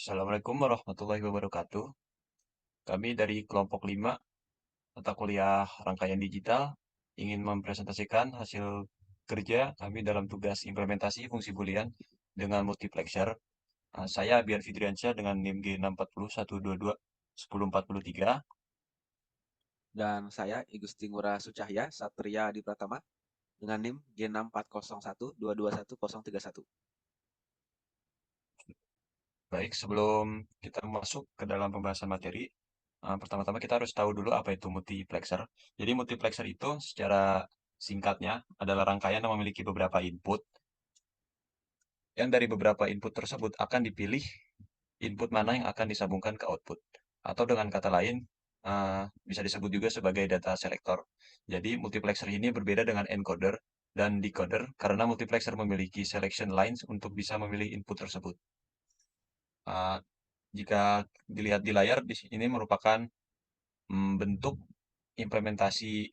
Assalamualaikum warahmatullahi wabarakatuh. Kami dari kelompok 5 mata kuliah rangkaian digital ingin mempresentasikan hasil kerja kami dalam tugas implementasi fungsi boolean dengan multiplexer. Saya Bian Fidriansyah dengan NIM G641221043. Dan saya Igusti Ngurah Sucahya Satria Adi Pratama dengan NIM G64012210031. Baik, sebelum kita masuk ke dalam pembahasan materi, pertama-tama kita harus tahu dulu apa itu multiplexer. Jadi multiplexer itu secara singkatnya adalah rangkaian yang memiliki beberapa input yang dari beberapa input tersebut akan dipilih input mana yang akan disambungkan ke output. Atau dengan kata lain, bisa disebut juga sebagai data selector. Jadi multiplexer ini berbeda dengan encoder dan decoder karena multiplexer memiliki selection lines untuk bisa memilih input tersebut. Uh, Jika dilihat di layar, di sini merupakan bentuk implementasi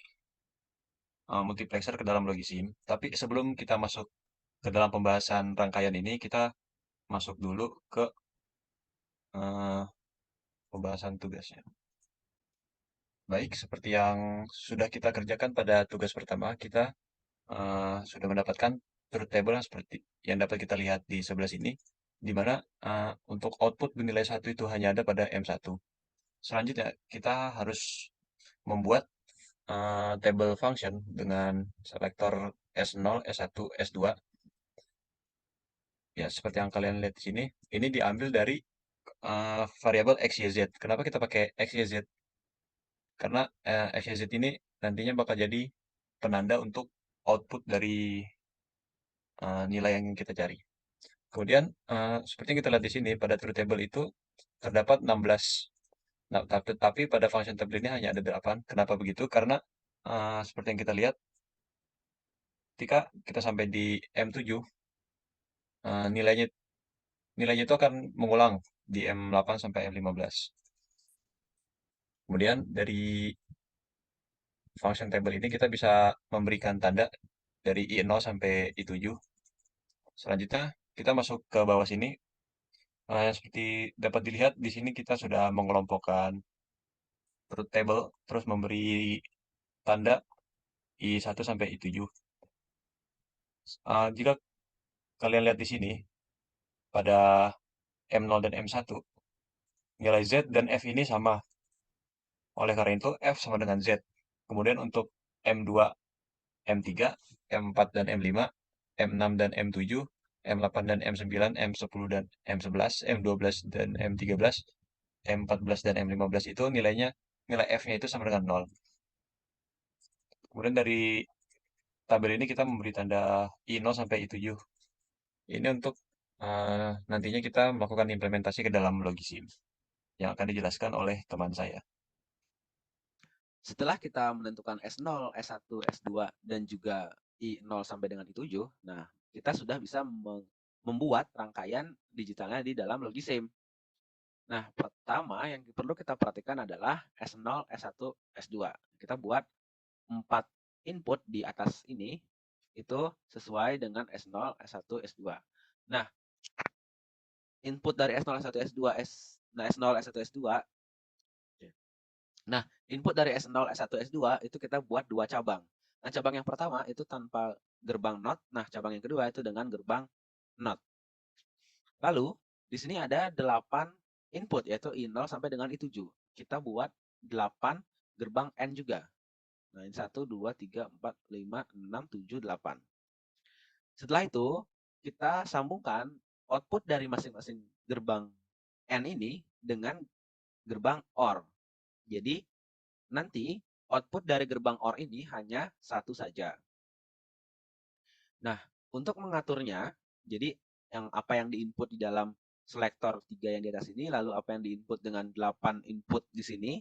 multiplexer ke dalam Logisim. Tapi sebelum kita masuk ke dalam pembahasan rangkaian ini, kita masuk dulu ke uh, pembahasan tugasnya. Baik, seperti yang sudah kita kerjakan pada tugas pertama, kita sudah mendapatkan truth table yang seperti yang dapat kita lihat di sebelah sini, di mana untuk output bernilai 1 itu hanya ada pada M1. Selanjutnya, kita harus membuat table function dengan selektor S0, S1, S2. Ya, seperti yang kalian lihat di sini, ini diambil dari variabel X, Y, Z. Kenapa kita pakai X, Y, Z? Karena XYZ ini nantinya bakal jadi penanda untuk output dari nilai yang ingin kita cari. Kemudian, seperti yang kita lihat di sini, pada truth table itu terdapat 16. Nah, tapi pada function table ini hanya ada 8. Kenapa begitu? Karena seperti yang kita lihat, ketika kita sampai di M7, nilainya nilainya itu akan mengulang di M8 sampai M15. Kemudian dari function table ini kita bisa memberikan tanda dari I0 sampai I7. Selanjutnya, kita masuk ke bawah sini. Yang seperti dapat dilihat, di sini kita sudah mengelompokkan truth table, terus memberi tanda I1 sampai I7. Jika kalian lihat di sini, pada M0 dan M1, nilai Z dan F ini sama. Oleh karena itu, F sama dengan Z. Kemudian untuk M2, M3, M4 dan M5, M6 dan M7, M8 dan M9, M10 dan M11, M12 dan M13, M14 dan M15 itu nilai F-nya itu sama dengan 0. Kemudian dari tabel ini kita memberi tanda I0 sampai I7. Ini untuk nantinya kita melakukan implementasi ke dalam Logisim yang akan dijelaskan oleh teman saya. Setelah kita menentukan S0, S1, S2, dan juga I0 sampai dengan I7, nah kita sudah bisa membuat rangkaian digitalnya di dalam Logisim. Nah, pertama yang perlu kita perhatikan adalah S0, S1, S2. Kita buat 4 input di atas ini itu sesuai dengan S0, S1, S2. Nah, input dari S0, S1, S2, S0, S1, S2. Nah, input dari S0, S1, S2 itu kita buat 2 cabang. Nah, cabang yang pertama itu tanpa gerbang NOT. Nah, cabang yang kedua itu dengan gerbang NOT. Lalu, di sini ada 8 input yaitu I0 sampai dengan I7. Kita buat 8 gerbang N juga. Nah, ini 1, 2, 3, 4, 5, 6, 7, 8. Setelah itu, kita sambungkan output dari masing-masing gerbang N ini dengan gerbang OR. Jadi, nanti output dari gerbang OR ini hanya satu saja. Nah, untuk mengaturnya, jadi apa yang diinput di dalam selektor 3 yang di atas ini, lalu apa yang diinput dengan 8 input di sini,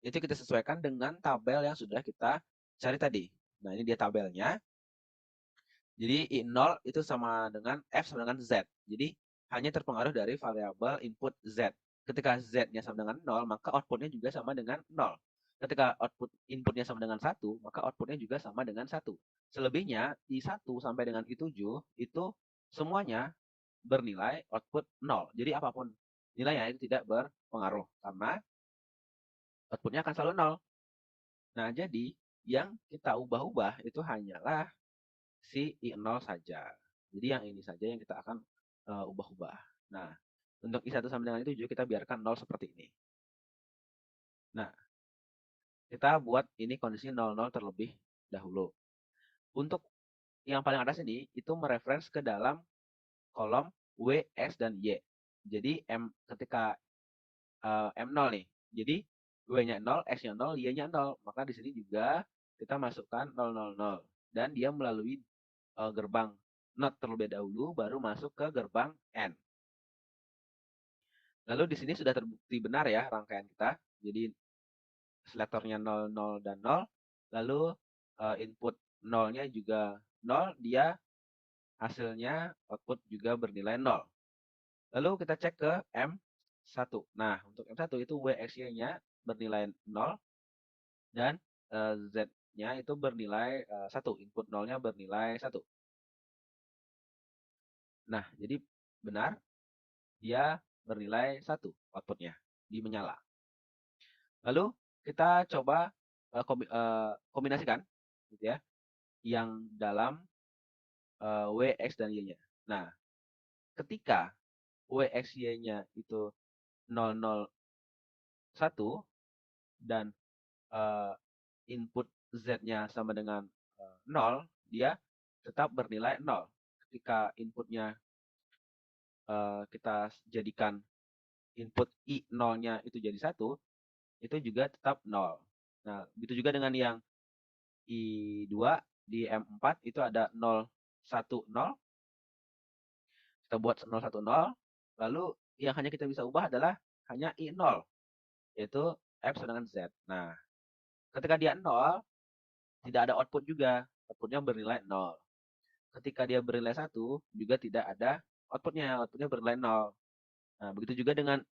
itu kita sesuaikan dengan tabel yang sudah kita cari tadi. Nah, ini dia tabelnya. Jadi I0 itu sama dengan F sama dengan Z. Jadi hanya terpengaruh dari variabel input Z. Ketika Z-nya sama dengan 0, maka outputnya juga sama dengan 0. Ketika output inputnya sama dengan 1, maka outputnya juga sama dengan 1. Selebihnya, I1 sampai dengan I7 itu semuanya bernilai output 0. Jadi apapun nilainya itu tidak berpengaruh karena outputnya akan selalu 0. Nah, jadi yang kita ubah-ubah itu hanyalah si I0 saja. Jadi yang ini saja yang kita akan ubah-ubah. Nah, untuk I1 sama dengan I7 kita biarkan 0 seperti ini. Nah, kita buat ini kondisi 00 terlebih dahulu. Untuk yang paling atas ini itu mereference ke dalam kolom W, X, dan Y. Jadi ketika M0 nih. Jadi W-nya 0, X-nya 0, Y-nya 0. Maka di sini juga kita masukkan 000. Dan dia melalui gerbang NOT terlebih dahulu, baru masuk ke gerbang N. Lalu di sini sudah terbukti benar ya rangkaian kita. Jadi selektornya 0, 0, dan 0. Lalu input 0-nya juga 0, dia hasilnya output juga bernilai 0. Lalu kita cek ke M1. Nah, untuk M1 itu WXY-nya bernilai 0 dan Z-nya itu bernilai 1. Input 0-nya bernilai 1. Nah, jadi benar dia bernilai 1 outputnya di menyala. Lalu kita coba kombinasikan gitu ya, yang dalam W, X, dan Y-nya. Nah, ketika W, X, Y-nya itu 001 dan input Z-nya sama dengan 0, dia tetap bernilai 0. Ketika inputnya kita jadikan input I0-nya itu jadi 1, itu juga tetap 0. Nah, begitu juga dengan yang I2 di M4 itu ada 0, 1, 0. Kita buat 0, 1, 0. Lalu yang hanya kita bisa ubah adalah hanya I0, yaitu F sama dengan Z. Nah, ketika dia 0, tidak ada output juga. Outputnya bernilai 0. Ketika dia bernilai 1, juga tidak ada outputnya. Outputnya bernilai 0. Nah, begitu juga dengan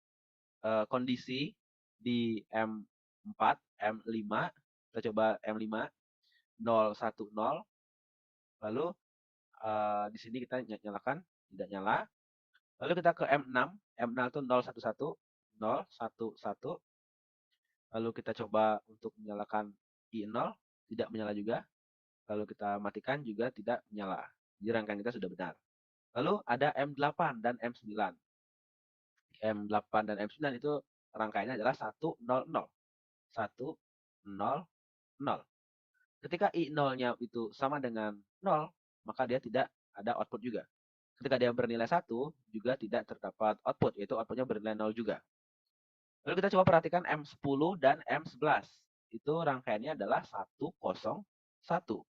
kondisi di M4, M5. Kita coba M5, 0, 1, 0. Lalu di sini kita nyalakan, tidak nyala. Lalu kita ke M6. M6 itu 0, 1, 1. 0, 1, 1. Lalu kita coba untuk menyalakan I0, tidak menyala juga. Lalu kita matikan juga tidak menyala. Jadi rangkaian kita sudah benar. Lalu ada M8 dan M9. M8 dan M9 itu rangkaiannya adalah 1, 0, 0. 1, 0, 0. Ketika I0-nya itu sama dengan 0, maka dia tidak ada output juga. Ketika dia bernilai 1, juga tidak terdapat output, yaitu outputnya bernilai 0 juga. Lalu kita coba perhatikan M10 dan M11. Itu rangkaiannya adalah 1, 0, 1.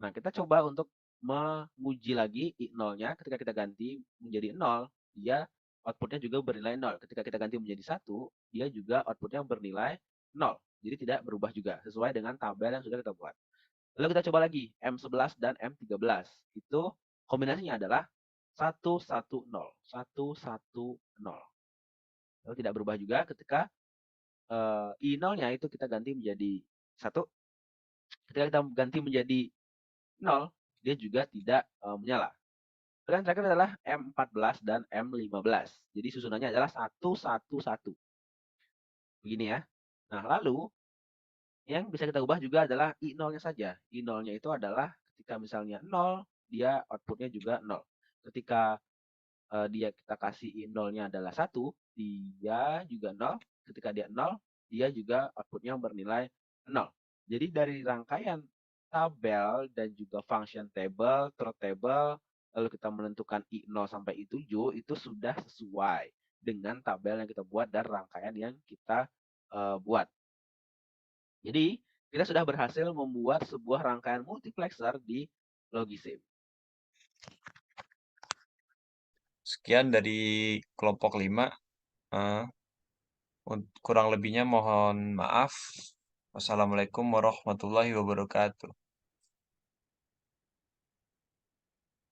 Nah, kita coba untuk menguji lagi I0-nya. Ketika kita ganti menjadi 0, dia outputnya juga bernilai 0. Ketika kita ganti menjadi 1, dia juga outputnya bernilai 0. Jadi tidak berubah juga, sesuai dengan tabel yang sudah kita buat. Lalu kita coba lagi, M11 dan M13. Itu kombinasinya adalah 1, 1, 0. 1, 1, 0. Lalu tidak berubah juga ketika I0-nya itu kita ganti menjadi 1. Ketika kita ganti menjadi 0, dia juga tidak menyala. Yang terakhir adalah M14 dan M15. Jadi susunannya adalah 1, 1, 1. Begini ya. Nah, lalu yang bisa kita ubah juga adalah I0-nya saja. I0-nya itu adalah ketika misalnya 0, dia outputnya juga 0. Ketika dia kita kasih I0-nya adalah 1, dia juga 0. Ketika dia 0, dia juga outputnya bernilai 0. Jadi dari rangkaian tabel dan juga function table, truth table, lalu kita menentukan I0 sampai I7, itu sudah sesuai dengan tabel yang kita buat dan rangkaian yang kita buat. Jadi, kita sudah berhasil membuat sebuah rangkaian multiplexer di Logisim. Sekian dari kelompok 5. Kurang lebihnya mohon maaf. Wassalamualaikum warahmatullahi wabarakatuh.